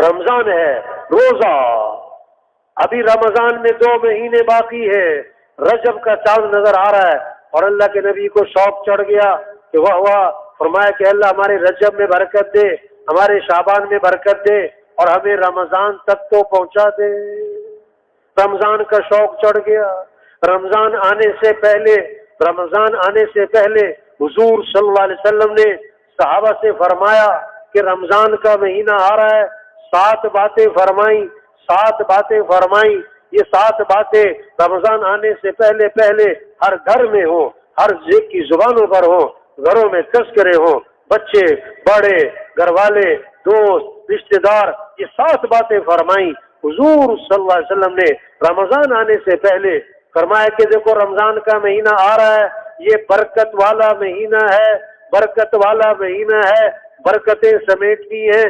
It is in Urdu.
رمضان ہے، روزہ، ابھی رمضان میں 2 مہینے باقی ہے، رجب کا چاند نظر آ رہا ہے، اور اللہ کے نبی کو شوق چڑھ گیا کہ واہ، فرمایا کہ اللہ ہمارے رجب میں برکت دے، ہمارے شعبان میں برکت دے، اور ہمیں رمضان تک تو پہنچا دے۔ رمضان کا شوق چڑھ گیا۔ رمضان آنے سے پہلے حضور صلی اللہ علیہ وسلم نے صحابہ سے فرمایا کہ رمضان کا مہینہ آ رہا ہے، 7 باتیں فرمائیں، یہ 7 باتیں رمضان آنے سے پہلے ہر گھر میں ہو، ہر کی زبانوں پر ہو، گھروں میں تذکرے ہوں، بچے بڑے، گھر والے، دوست، رشتہ دار، یہ 7 باتیں فرمائیں۔ حضور صلی اللہ علیہ وسلم نے رمضان آنے سے پہلے فرمایا کہ دیکھو رمضان کا مہینہ آ رہا ہے، یہ برکت والا مہینہ ہے، برکتیں سمیٹتی ہیں۔